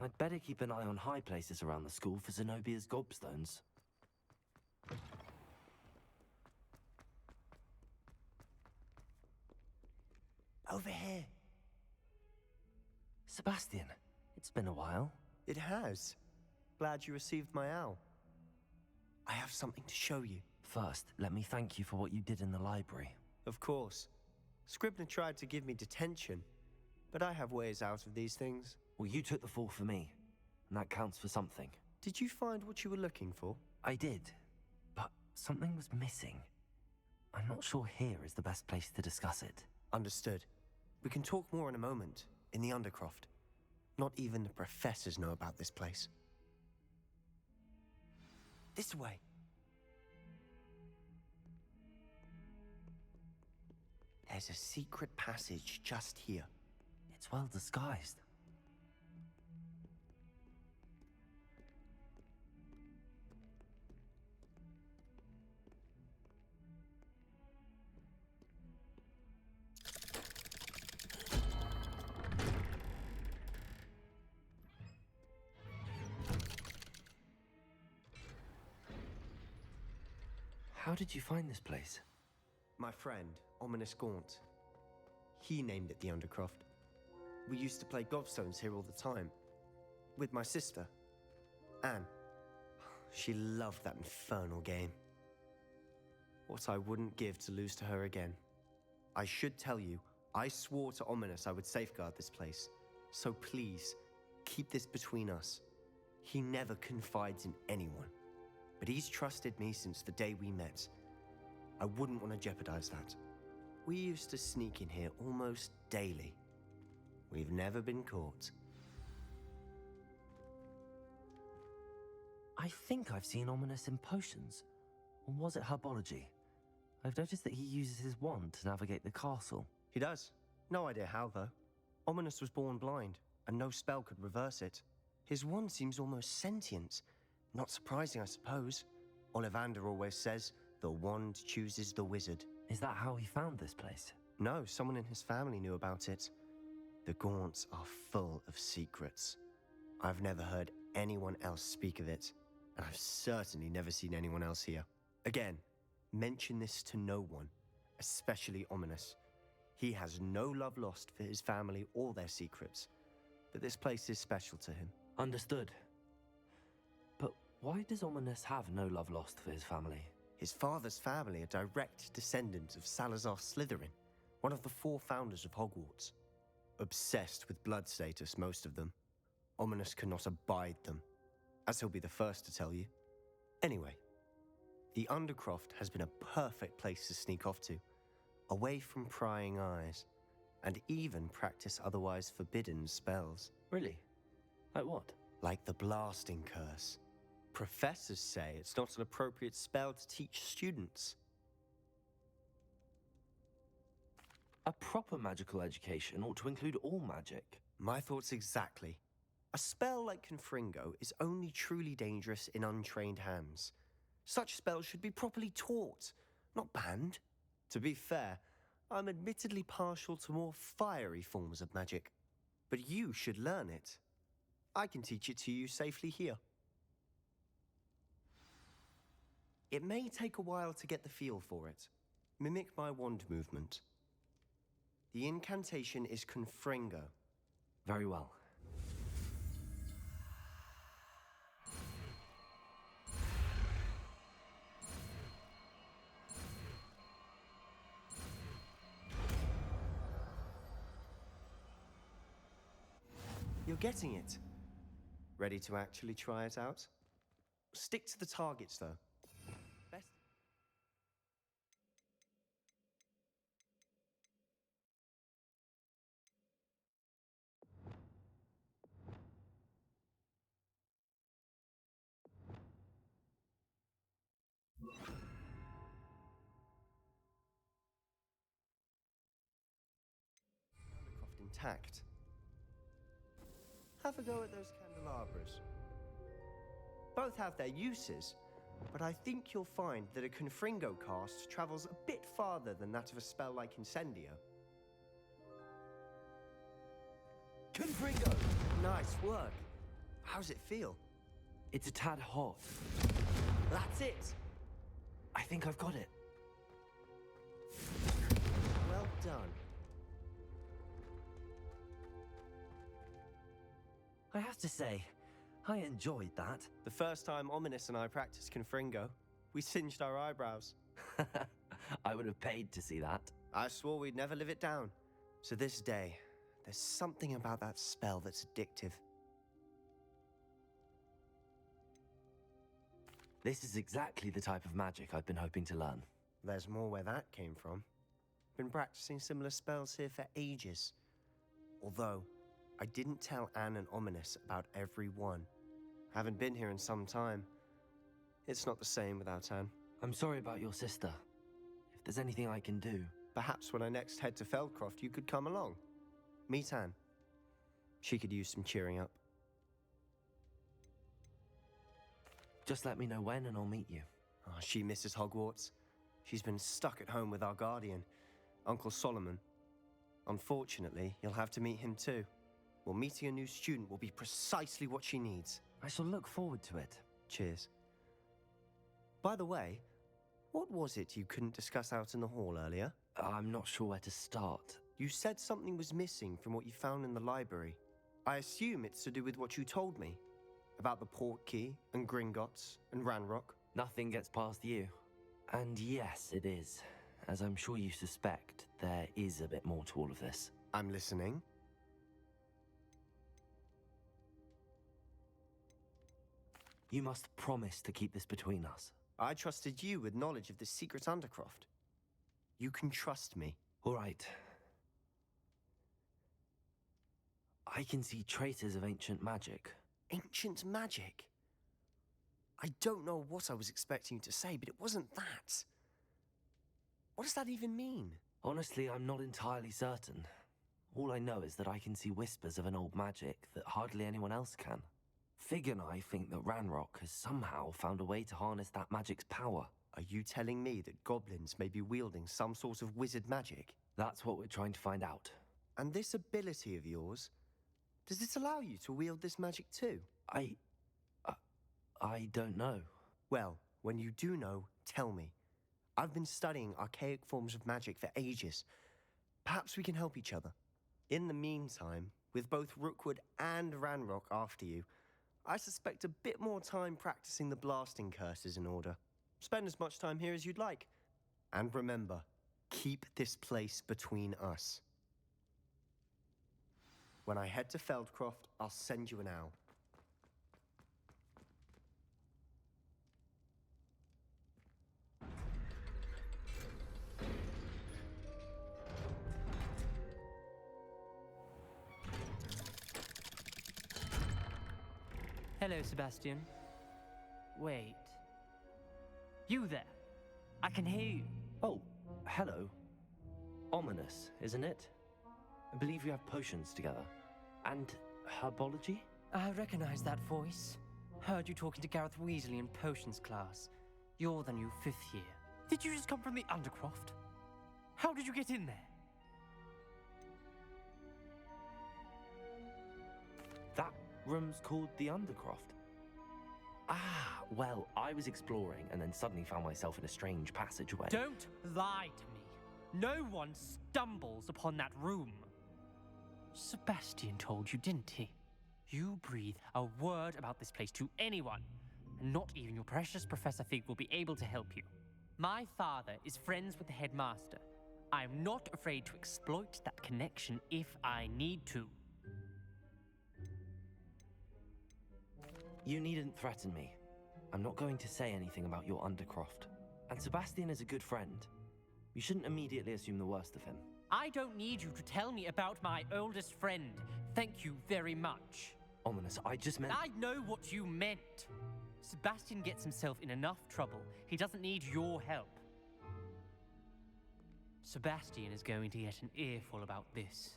I'd better keep an eye on high places around the school for Zenobia's gobstones. Over here. Sebastian, it's been a while. It has. Glad you received my owl. I have something to show you. First, let me thank you for what you did in the library. Of course. Scribner tried to give me detention, but I have ways out of these things. Well, you took the fall for me, and that counts for something. Did you find what you were looking for? I did, but something was missing. I'm not sure here is the best place to discuss it. Understood. We can talk more in a moment, in the Undercroft. Not even the professors know about this place. This way. There's a secret passage just here. It's well disguised. How did you find this place? My friend, Ominous Gaunt. He named it the Undercroft. We used to play gobstones here all the time. With my sister, Anne. She loved that infernal game. What I wouldn't give to lose to her again. I should tell you, I swore to Ominous I would safeguard this place. So please, keep this between us. He never confides in anyone. But he's trusted me since the day we met. I wouldn't want to jeopardize that. We used to sneak in here almost daily. We've never been caught. I think I've seen Ominous in potions. Or was it herbology? I've noticed that he uses his wand to navigate the castle. He does. No idea how, though. Ominous was born blind, and no spell could reverse it. His wand seems almost sentient. Not surprising, I suppose. Ollivander always says, the wand chooses the wizard. Is that how he found this place? No, someone in his family knew about it. The Gaunts are full of secrets. I've never heard anyone else speak of it, and I've certainly never seen anyone else here. Again, mention this to no one, especially Ominous. He has no love lost for his family or their secrets, but this place is special to him. Understood. But why does Ominous have no love lost for his family? His father's family are direct descendants of Salazar Slytherin, one of the 4 founders of Hogwarts. Obsessed with blood status, most of them. Ominous cannot abide them, as he'll be the first to tell you. Anyway, the Undercroft has been a perfect place to sneak off to, away from prying eyes, and even practice otherwise forbidden spells. Really? Like what? Like the blasting curse. Professors say it's not an appropriate spell to teach students. A proper magical education ought to include all magic. My thoughts exactly. A spell like Confringo is only truly dangerous in untrained hands. Such spells should be properly taught, not banned. To be fair, I'm admittedly partial to more fiery forms of magic. But you should learn it. I can teach it to you safely here. It may take a while to get the feel for it. Mimic my wand movement. The incantation is Confringo. Very well. You're getting it. Ready to actually try it out? Stick to the targets, though. Best. Undercroft intact. Have a go at those candelabras. Both have their uses, but I think you'll find that a Confringo cast travels a bit farther than that of a spell like Incendio. Confringo! Nice work. How's it feel? It's a tad hot. That's it! I think I've got it. Well done. I have to say, I enjoyed that. The first time Ominous and I practiced Confringo, we singed our eyebrows. I would have paid to see that. I swore we'd never live it down. So this day, there's something about that spell that's addictive. This is exactly the type of magic I've been hoping to learn. There's more where that came from. Been practicing similar spells here for ages. Although, I didn't tell Anne and Ominous about every one. Haven't been here in some time. It's not the same without Anne. I'm sorry about your sister. If there's anything I can do... Perhaps when I next head to Feldcroft, you could come along. Meet Anne. She could use some cheering up. Just let me know when and I'll meet you. Oh, she misses Hogwarts. She's been stuck at home with our guardian, Uncle Solomon. Unfortunately, you'll have to meet him too. Well, meeting a new student will be precisely what she needs. I shall look forward to it. Cheers. By the way, what was it you couldn't discuss out in the hall earlier? I'm not sure where to start. You said something was missing from what you found in the library. I assume it's to do with what you told me. About the Portkey, and Gringotts, and Ranrock. Nothing gets past you. And yes, it is. As I'm sure you suspect, there is a bit more to all of this. I'm listening. You must promise to keep this between us. I trusted you with knowledge of the secret Undercroft. You can trust me. All right. I can see traces of ancient magic. Ancient magic? I don't know what I was expecting you to say, but it wasn't that. What does that even mean? Honestly, I'm not entirely certain. All I know is that I can see whispers of an old magic that hardly anyone else can. Fig and I think that Ranrock has somehow found a way to harness that magic's power. Are you telling me that goblins may be wielding some sort of wizard magic? That's what we're trying to find out. And this ability of yours, does it allow you to wield this magic too? I don't know. Well, when you do know, tell me. I've been studying archaic forms of magic for ages. Perhaps we can help each other. In the meantime, with both Rookwood and Ranrock after you, I suspect a bit more time practicing the blasting curse is in order. Spend as much time here as you'd like. And remember, keep this place between us. When I head to Feldcroft, I'll send you an owl. Hello, Sebastian. Wait. You there? I can hear you. Oh, hello. Ominous, isn't it? I believe you have potions together. And herbology? I recognize that voice. Heard you talking to Gareth Weasley in potions class. You're the new 5th year. Did you just come from the Undercroft? How did you get in there? That room's called the Undercroft. Ah, well, I was exploring and then suddenly found myself in a strange passageway. Don't lie to me. No one stumbles upon that room. Sebastian told you, didn't he? You breathe a word about this place to anyone, and not even your precious Professor Fig will be able to help you. My father is friends with the headmaster. I'm not afraid to exploit that connection if I need to. You needn't threaten me. I'm not going to say anything about your Undercroft. And Sebastian is a good friend. You shouldn't immediately assume the worst of him. I don't need you to tell me about my oldest friend. Thank you very much. Ominous, I just meant... I know what you meant. Sebastian gets himself in enough trouble. He doesn't need your help. Sebastian is going to get an earful about this.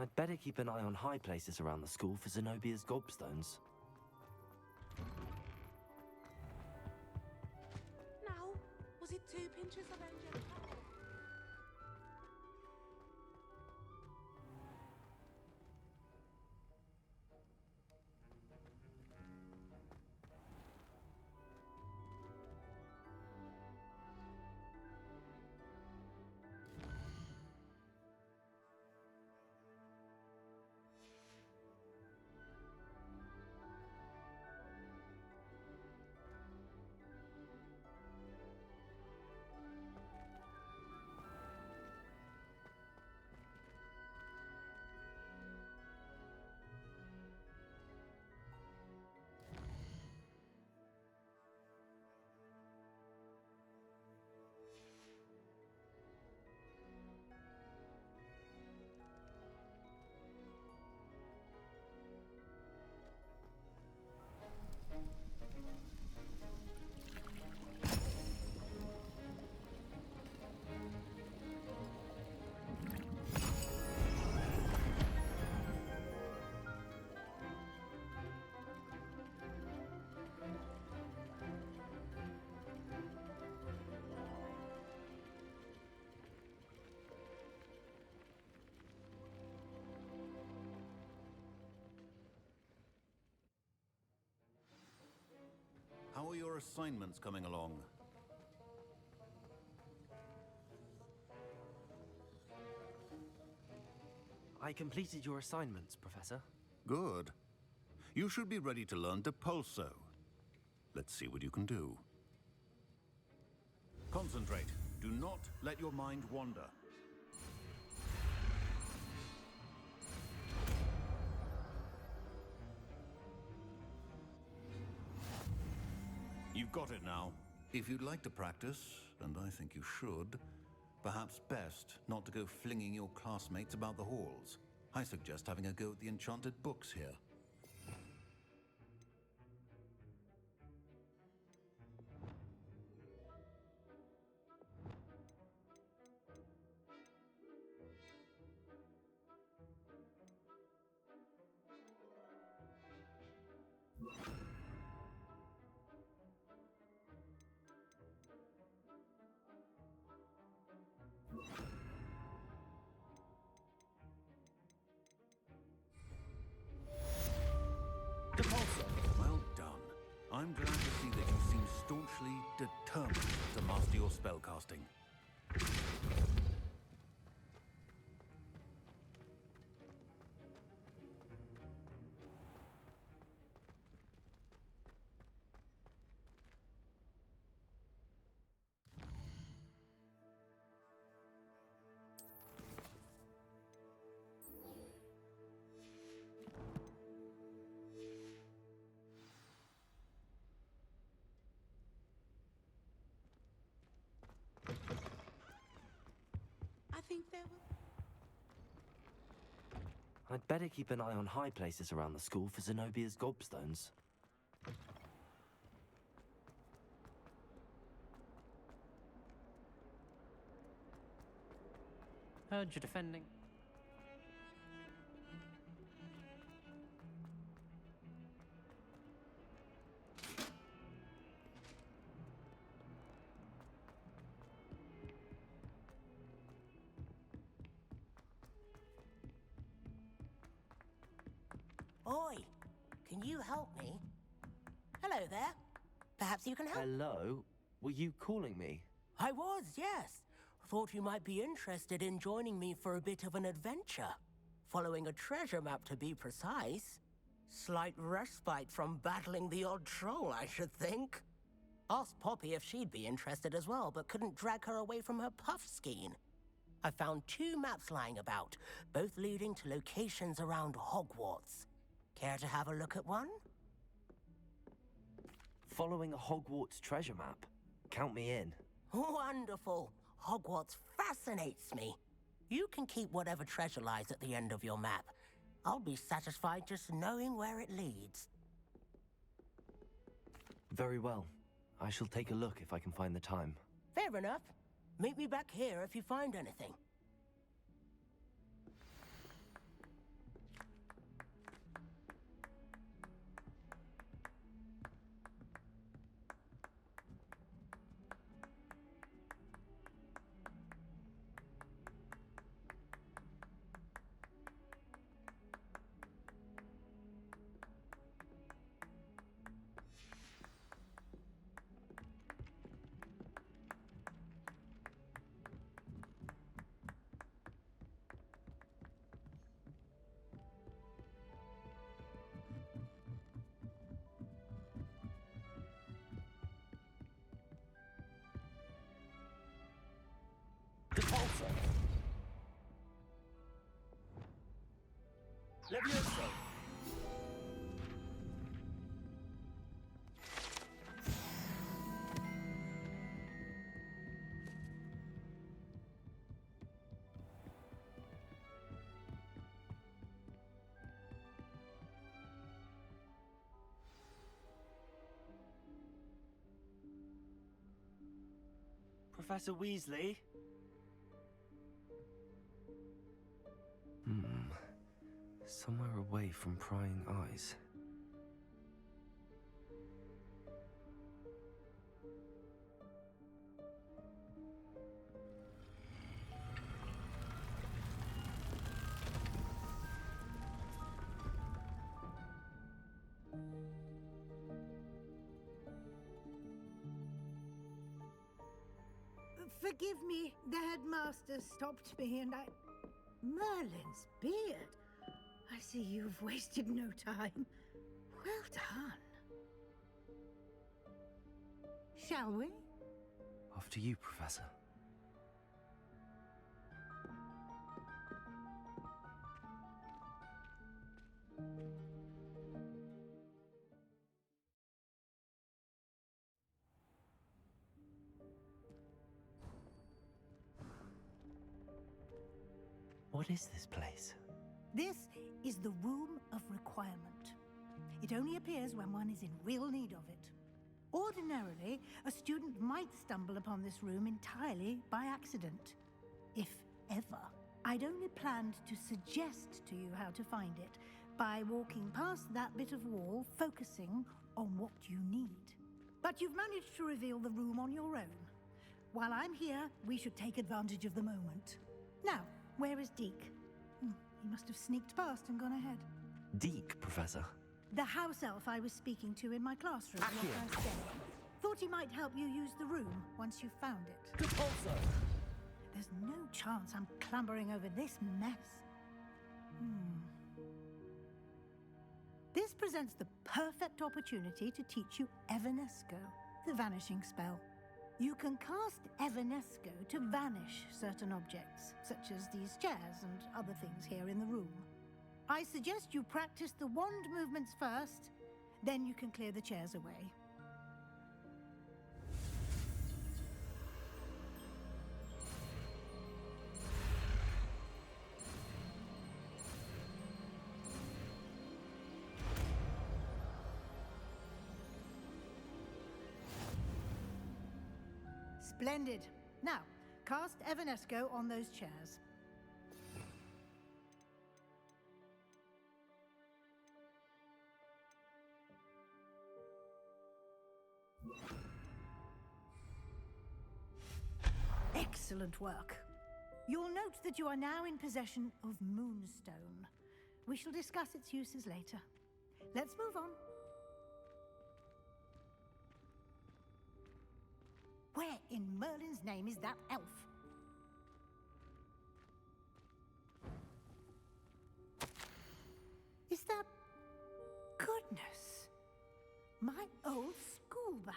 I'd better keep an eye on high places around the school for Zenobia's gobstones. Now, was it 2 pinches of angelic apple? How are your assignments coming along? I completed your assignments, Professor. Good. You should be ready to learn Depulso. Let's see what you can do. Concentrate. Do not let your mind wander. You've got it now. If you'd like to practice, and I think you should, perhaps best not to go flinging your classmates about the halls. I suggest having a go at the enchanted books here. Well done. I'm glad to see that you seem staunchly determined to master your spellcasting. I think there will... I'd better keep an eye on high places around the school for Zenobia's gobstones. Heard you defending. Oi, can you help me? Hello there. Perhaps you can help? Hello? Were you calling me? I was, yes. Thought you might be interested in joining me for a bit of an adventure. Following a treasure map, to be precise. Slight respite from battling the odd troll, I should think. Asked Poppy if she'd be interested as well, but couldn't drag her away from her puff skein. I found 2 maps lying about, both leading to locations around Hogwarts. Care to have a look at one? Following a Hogwarts treasure map? Count me in. Wonderful. Hogwarts fascinates me. You can keep whatever treasure lies at the end of your map. I'll be satisfied just knowing where it leads. Very well. I shall take a look if I can find the time. Fair enough. Meet me back here if you find anything. Depulso! Levioso! Professor Weasley? Somewhere away from prying eyes. Forgive me, the headmaster stopped me and I... Merlin's beard. I see you've wasted no time. Well done. Shall we? After you, Professor. What is this place? This is the Room of Requirement. It only appears when one is in real need of it. Ordinarily, a student might stumble upon this room entirely by accident. If ever. I'd only planned to suggest to you how to find it by walking past that bit of wall, focusing on what you need. But you've managed to reveal the room on your own. While I'm here, we should take advantage of the moment. Now, where is Deke? He must have sneaked past and gone ahead. Deke, Professor. The house elf I was speaking to in my classroom on Accio. the first day. Thought he might help you use the room once you found it. Depulso! There's no chance I'm clambering over this mess. This presents the perfect opportunity to teach you Evanesco, the vanishing spell. You can cast Evanesco to vanish certain objects, such as these chairs and other things here in the room. I suggest you practice the wand movements first, then you can clear the chairs away. Splendid. Now, cast Evanesco on those chairs. Excellent work. You'll note that you are now in possession of Moonstone. We shall discuss its uses later. Let's move on. Where in Merlin's name is that elf? Is that... Goodness. My old school bag.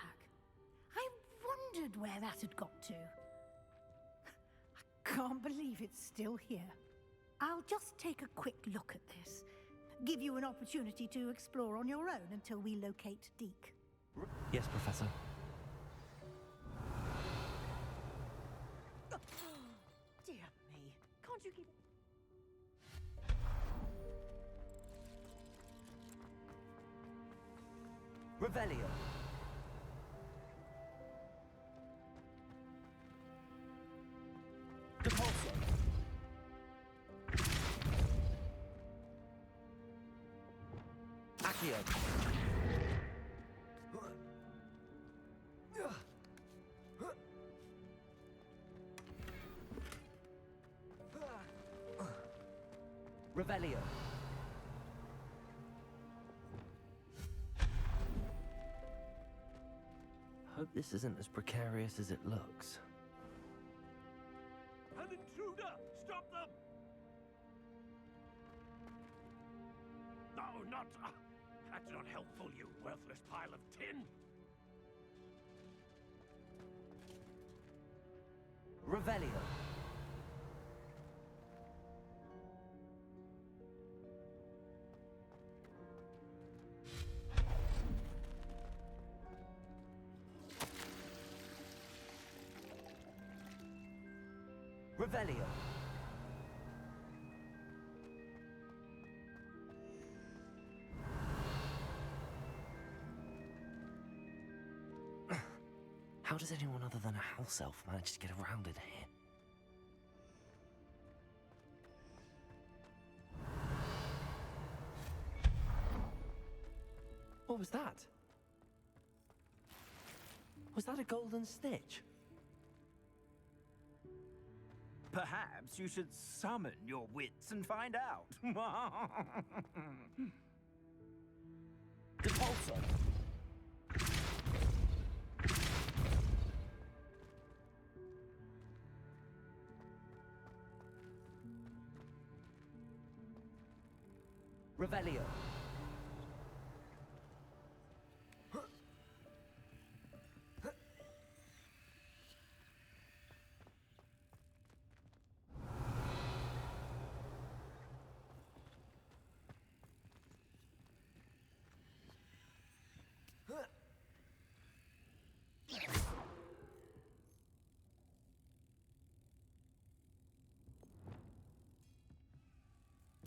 I wondered where that had got to. I can't believe it's still here. I'll just take a quick look at this. Give you an opportunity to explore on your own until we locate Deke. Yes, Professor. Dear me. Can't you keep... Revelio. Depulso. Accio. Revelio. Hope this isn't as precarious as it looks. An intruder! Stop them! No, not... that's not helpful, you worthless pile of tin! Revelio. Revelio. How does anyone other than a house elf manage to get around in here? What was that? Was that a golden stitch? Perhaps you should summon your wits and find out. Depulso. Revelio.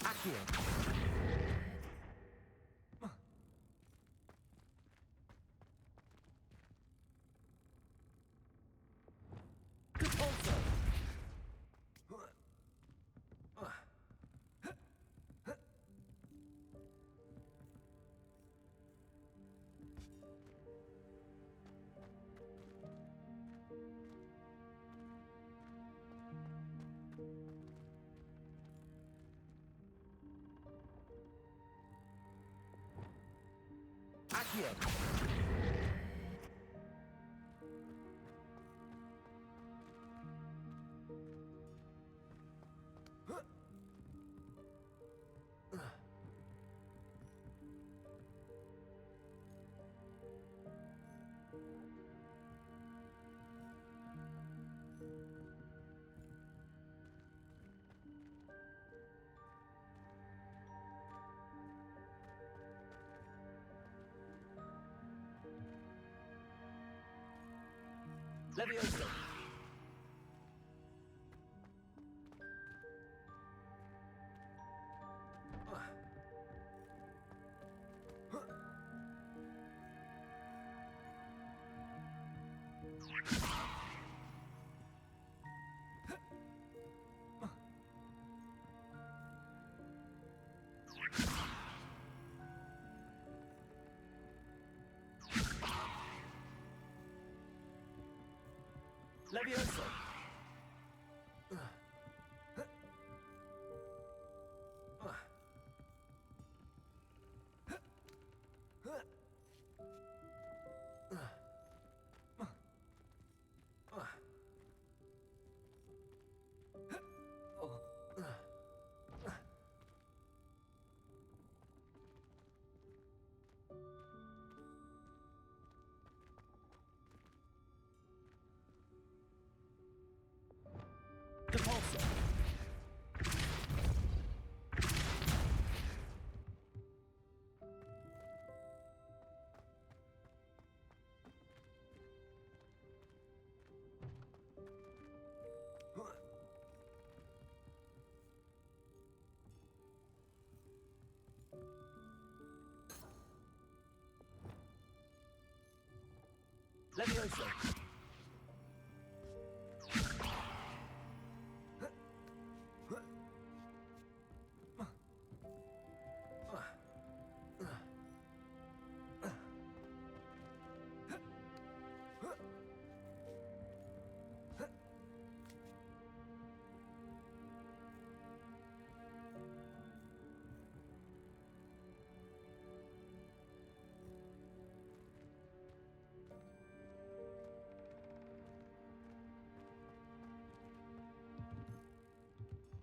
Accio. Accio. Levioso. Levioso. Depulso. Levioso.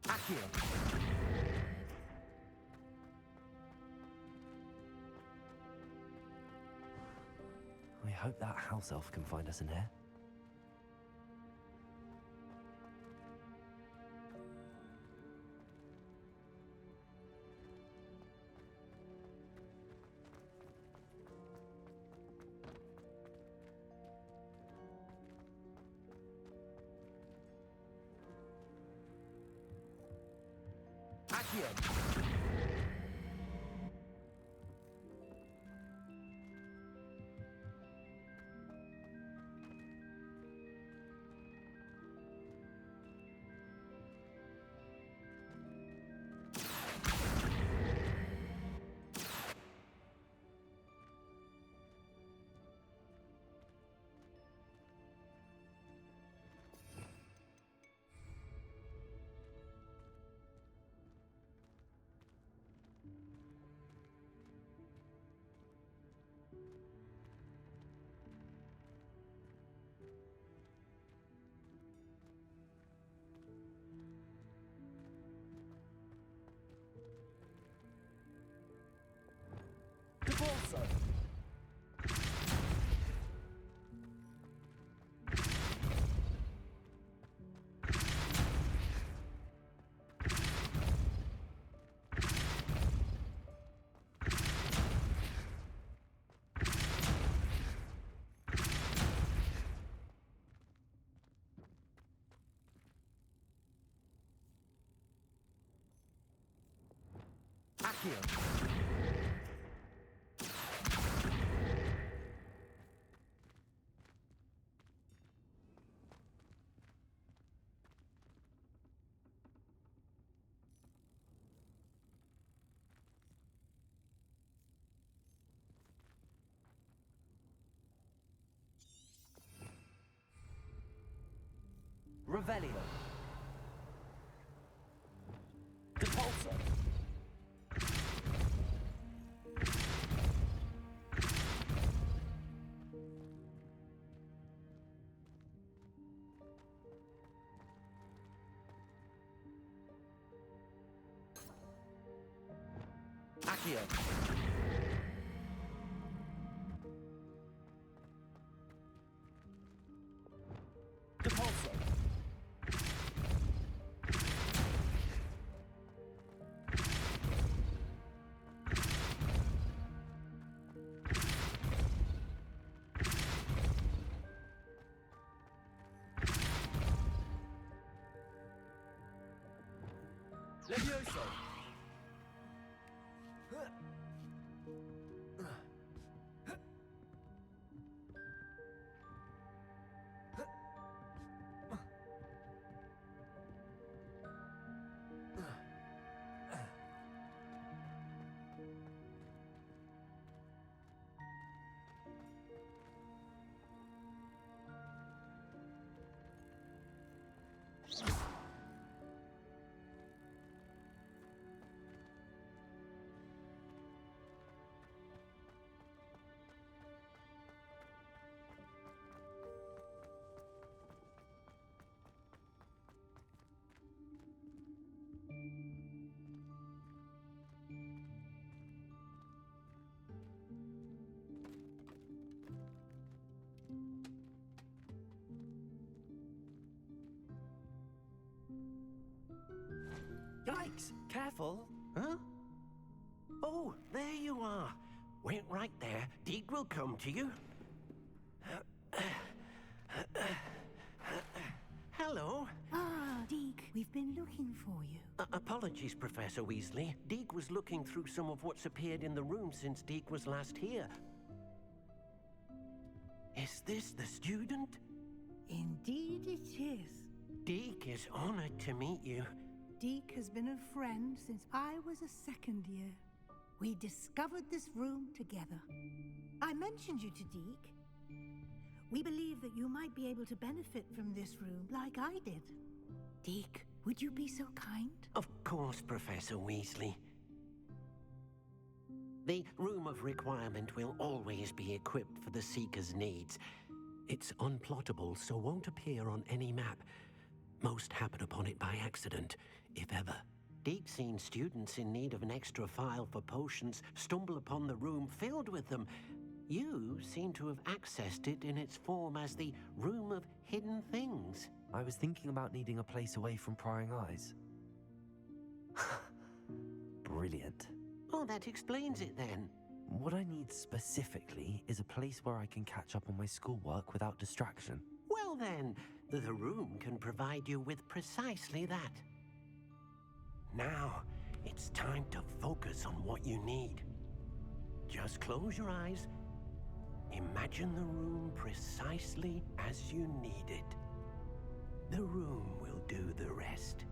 Accio. I hope that house elf can find us in here. Accio! Bolsa. Accio. Revelio. Depulso. Accio. Depulso. Levioso. Yikes! Careful! Huh? Oh, there you are. Wait right there. Deke will come to you. Hello. Ah, Deke, we've been looking for you. Apologies, Professor Weasley. Deke was looking through some of what's appeared in the room since Deke was last here. Is this the student? Indeed it is. Deke is honored to meet you. Deke has been a friend since I was a second year. We discovered this room together. I mentioned you to Deke. We believe that you might be able to benefit from this room like I did. Deke, would you be so kind? Of course, Professor Weasley. The Room of Requirement will always be equipped for the Seeker's needs. It's unplottable, so won't appear on any map. Most happen upon it by accident, if ever. Deke's seen students in need of an extra file for potions stumble upon the room filled with them. You seem to have accessed it in its form as the Room of Hidden Things. I was thinking about needing a place away from prying eyes. Brilliant. Oh, that explains it then. What I need specifically is a place where I can catch up on my schoolwork without distraction. Well then, the room can provide you with precisely that. Now, It's time to focus on what you need. Just close your eyes. Imagine the room precisely as you need it. The room will do the rest.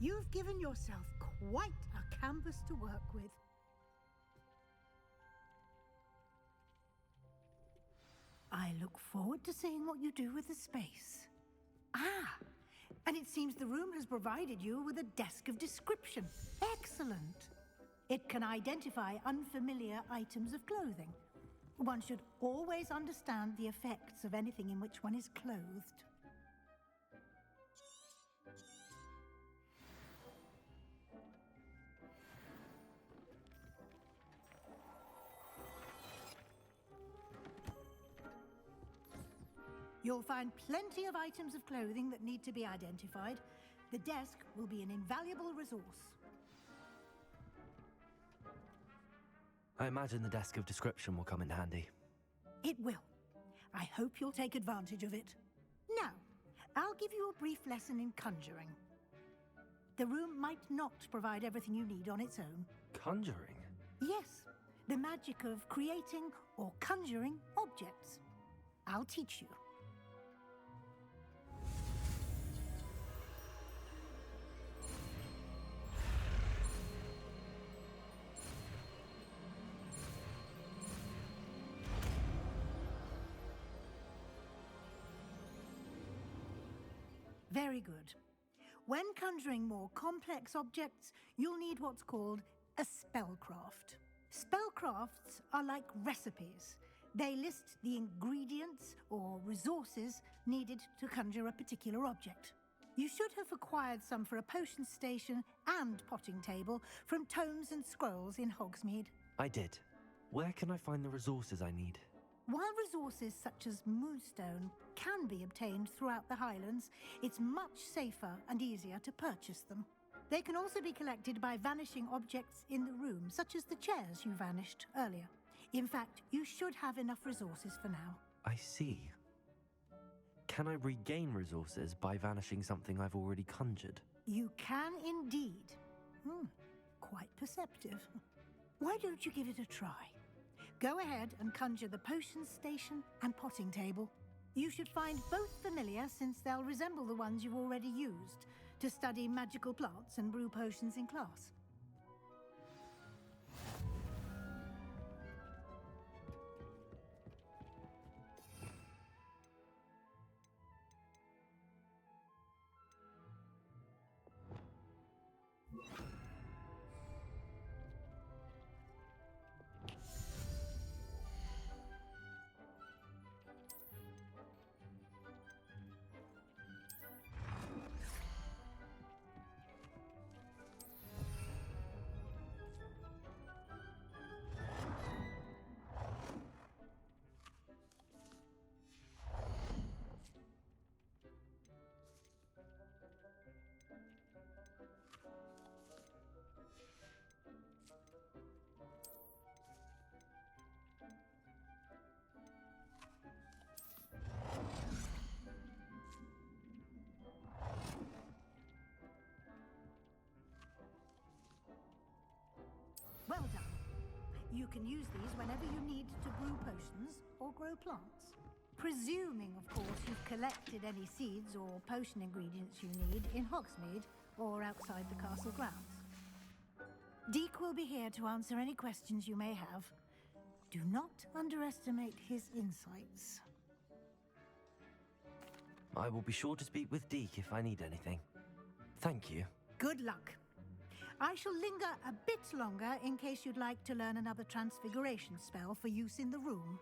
You've given yourself quite a canvas to work with. I look forward to seeing what you do with the space. Ah, and it seems the room has provided you with a desk of description. Excellent. It can identify unfamiliar items of clothing. One should always understand the effects of anything in which one is clothed. You'll find plenty of items of clothing that need to be identified. The desk will be an invaluable resource. I imagine the desk of description will come in handy. It will. I hope you'll take advantage of it. Now, I'll give you a brief lesson in conjuring. The room might not provide everything you need on its own. Conjuring? Yes, the magic of creating or conjuring objects. I'll teach you. Very good. When conjuring more complex objects, you'll need what's called a spellcraft. Spellcrafts are like recipes. They list the ingredients or resources needed to conjure a particular object. You should have acquired some for a potion station and potting table from tomes and scrolls in Hogsmeade. I did. Where can I find the resources I need? While resources such as moonstone can be obtained throughout the Highlands, it's much safer and easier to purchase them. They can also be collected by vanishing objects in the room, such as the chairs you vanished earlier. In fact, you should have enough resources for now. I see. Can I regain resources by vanishing something I've already conjured? You can indeed. Quite perceptive. Why don't you give it a try? Go ahead and conjure the potion station and potting table. You should find both familiar, since they'll resemble the ones you've already used to study magical plants and brew potions in class. Well done. You can use these whenever you need to brew potions or grow plants. Presuming, of course, you've collected any seeds or potion ingredients you need in Hogsmeade or outside the castle grounds. Deek will be here to answer any questions you may have. Do not underestimate his insights. I will be sure to speak with Deke if I need anything. Thank you. Good luck. I shall linger a bit longer in case you'd like to learn another transfiguration spell for use in the room.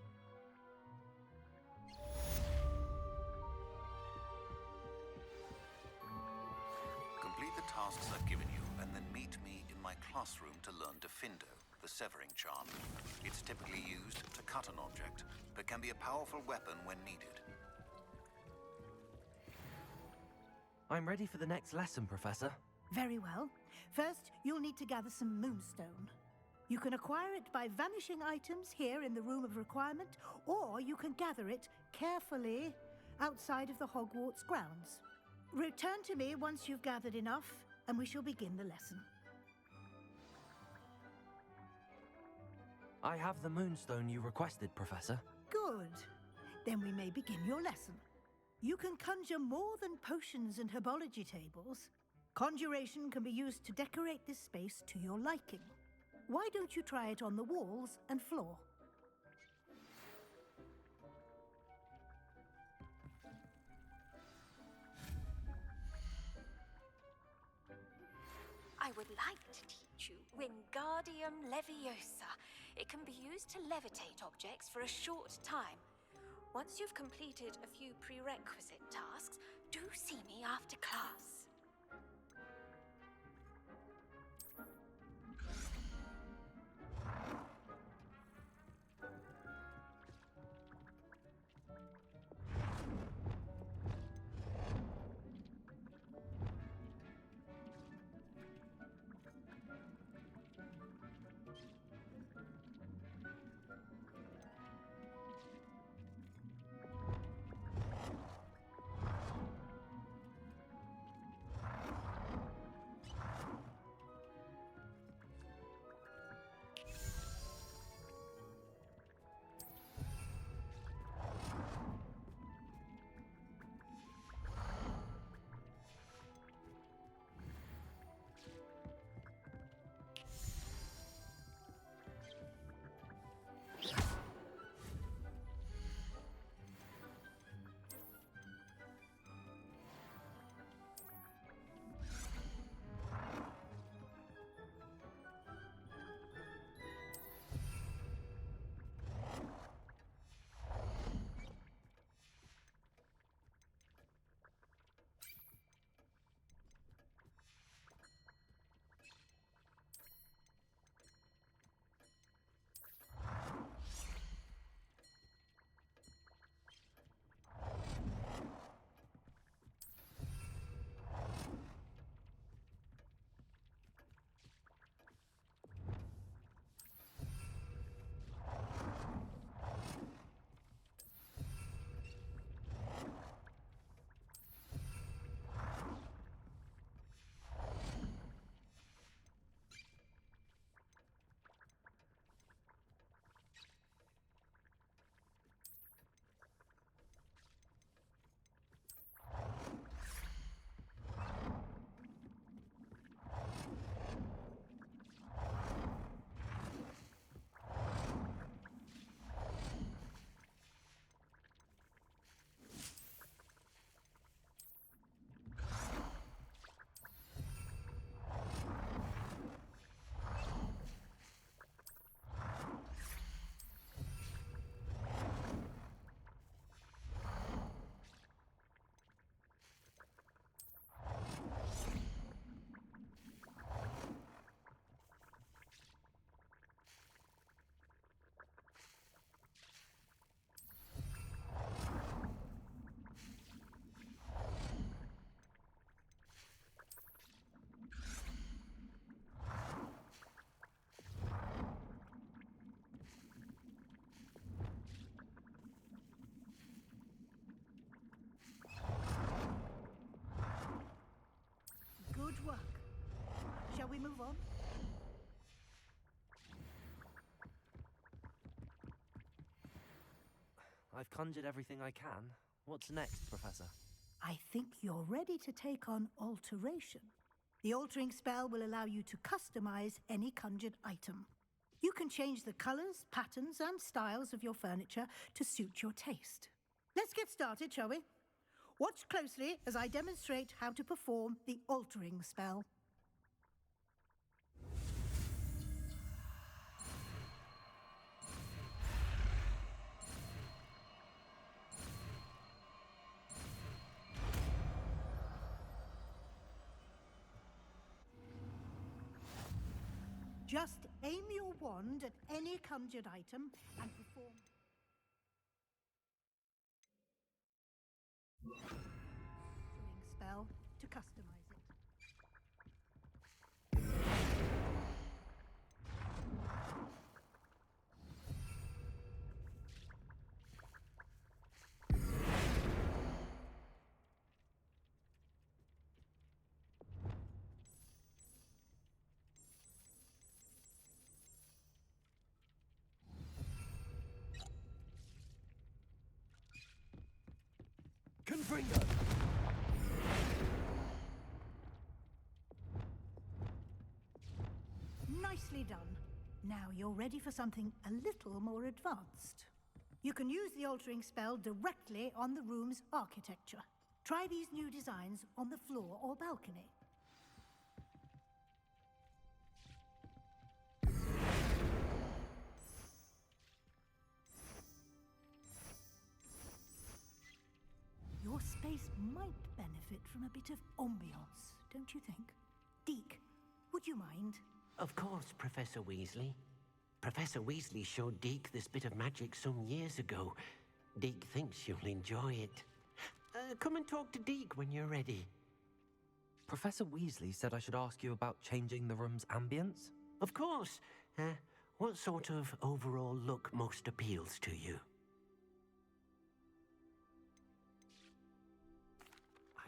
tasks I've given you, and then meet me in my classroom to learn Diffindo, the severing charm. It's typically used to cut an object, but can be a powerful weapon when needed. I'm ready for the next lesson, Professor. Very well. First, you'll need to gather some moonstone. You can acquire it by vanishing items here in the Room of Requirement, or you can gather it carefully outside of the Hogwarts grounds. Return to me once you've gathered enough, and we shall begin the lesson. I have the moonstone you requested, Professor. Good. Then we may begin your lesson. You can conjure more than potions and herbology tables. Conjuration can be used to decorate this space to your liking. Why don't you try it on the walls and floor? I would like to teach you Wingardium Leviosa. It can be used to levitate objects for a short time. Once you've completed a few prerequisite tasks, do see me after class. Good work. Shall we move on? I've conjured everything I can. What's next, Professor? I think you're ready to take on alteration. The altering spell will allow you to customize any conjured item. You can change the colors, patterns, and styles of your furniture to suit your taste. Let's get started, shall we? Watch closely as I demonstrate how to perform the altering spell. Just aim your wand at any conjured item and perform... spell to customize it. Confringo! Nicely done. Now you're ready for something a little more advanced. You can use the altering spell directly on the room's architecture. Try these new designs on the floor or balcony. Your space might benefit from a bit of ambiance, don't you think? Deke, would you mind? Of course, Professor Weasley. Professor Weasley showed Deke this bit of magic some years ago. Deke thinks you'll enjoy it. Come and talk to Deke when you're ready. Professor Weasley said I should ask you about changing the room's ambience? Of course. What sort of overall look most appeals to you?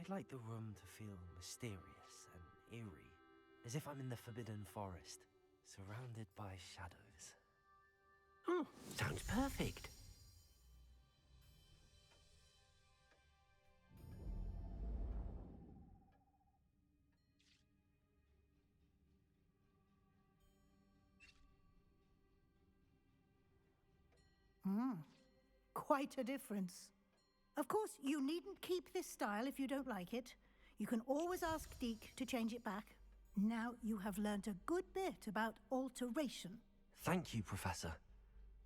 I'd like the room to feel mysterious and eerie, as if I'm in the Forbidden Forest, surrounded by shadows. Oh, sounds perfect. Quite a difference. Of course, you needn't keep this style if you don't like it. You can always ask Deke to change it back. Now you have learnt a good bit about alteration. Thank you, Professor.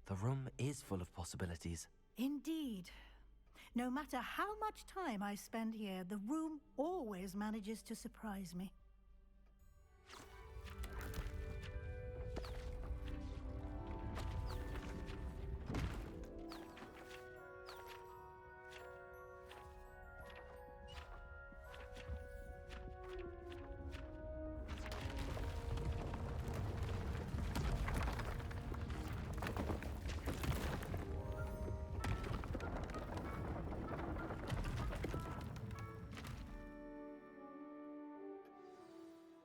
The room is full of possibilities. Indeed. No matter how much time I spend here, the room always manages to surprise me.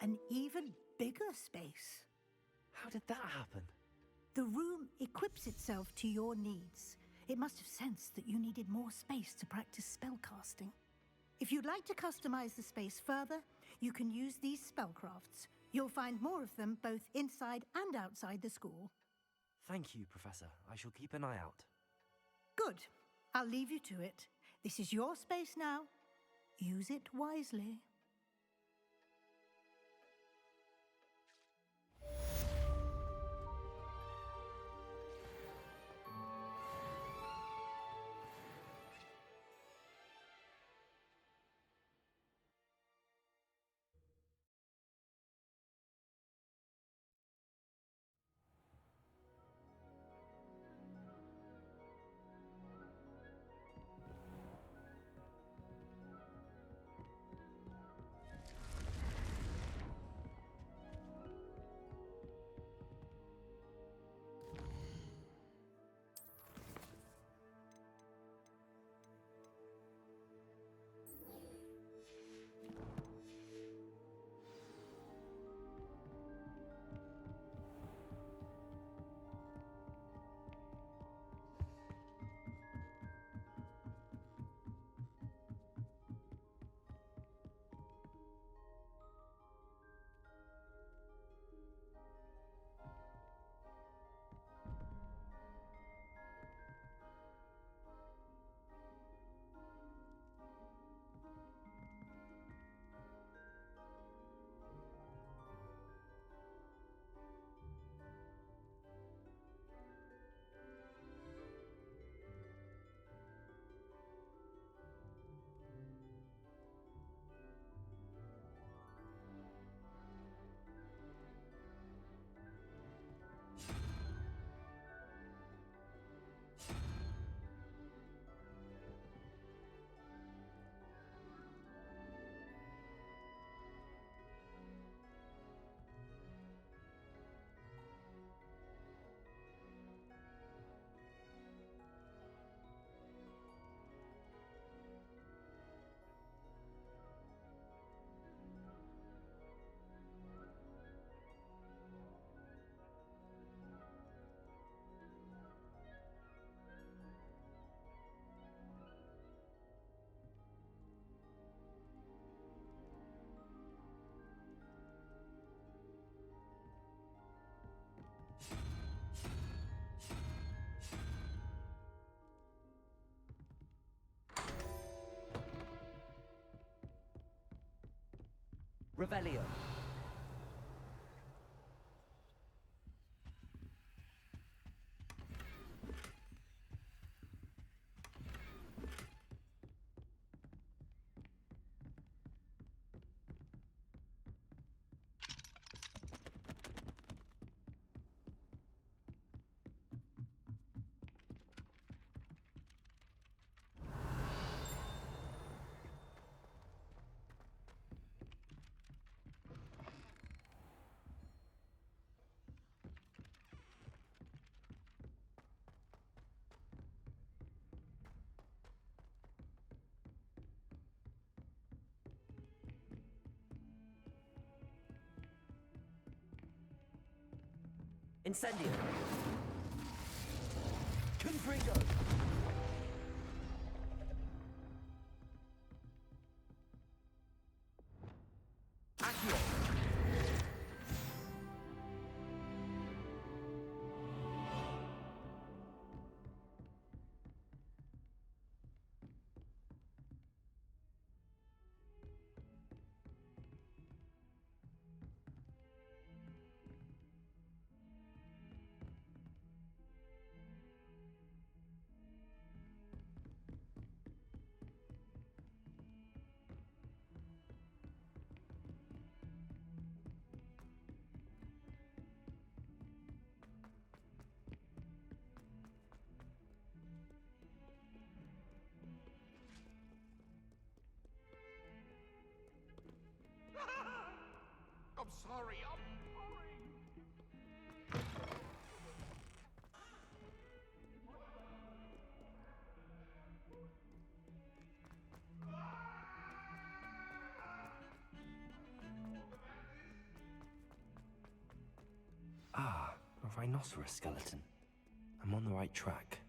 An even bigger space. How did that happen? The room equips itself to your needs. It must have sensed that you needed more space to practice spellcasting. If you'd like to customize the space further, you can use these spellcrafts. You'll find more of them both inside and outside the school. Thank you, Professor. I shall keep an eye out. Good. I'll leave you to it. This is your space now. Use it wisely. Revelio. Incendio. Confringo. Accio. I'm sorry. Ah, a rhinoceros skeleton. I'm on the right track.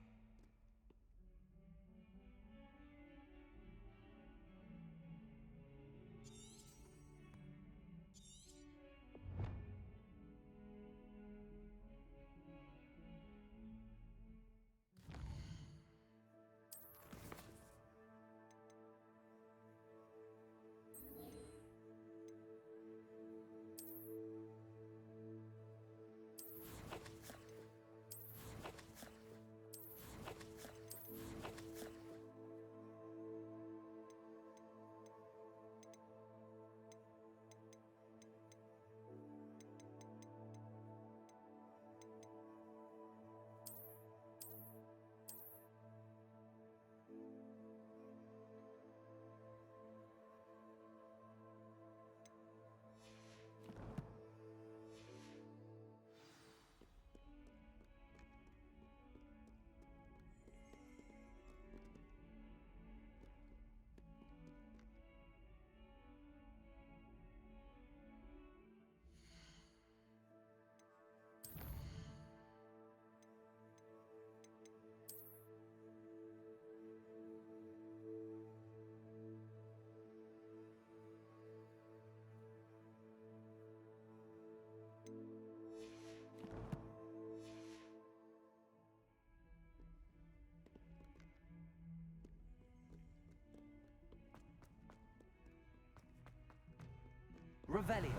Revelio.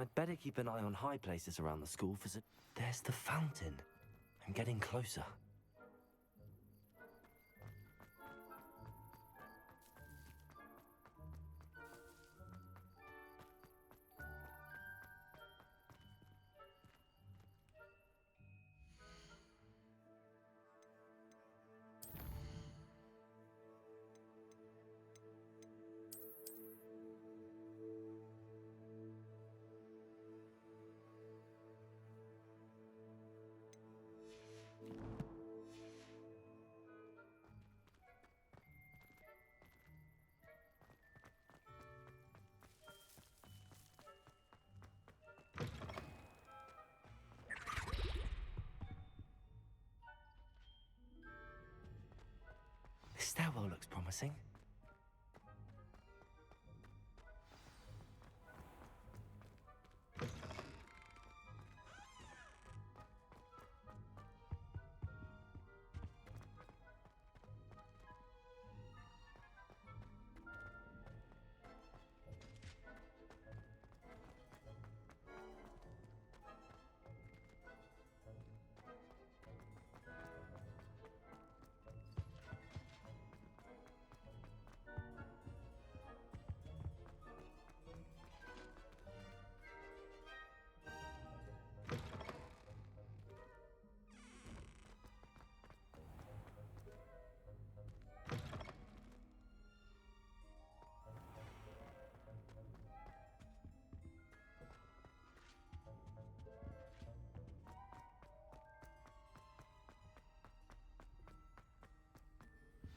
I'd better keep an eye on high places around the school for There's the fountain. I'm getting closer. This stairwell looks promising.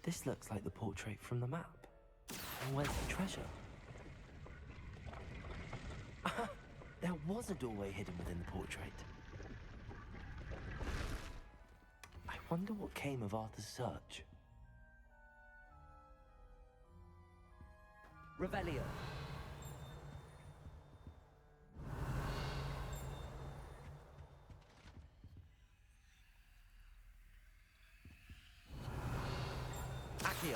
This looks like the portrait from the map. And where's the treasure? Ah, there was a doorway hidden within the portrait. I wonder what came of Arthur's search. Revelio. Accio.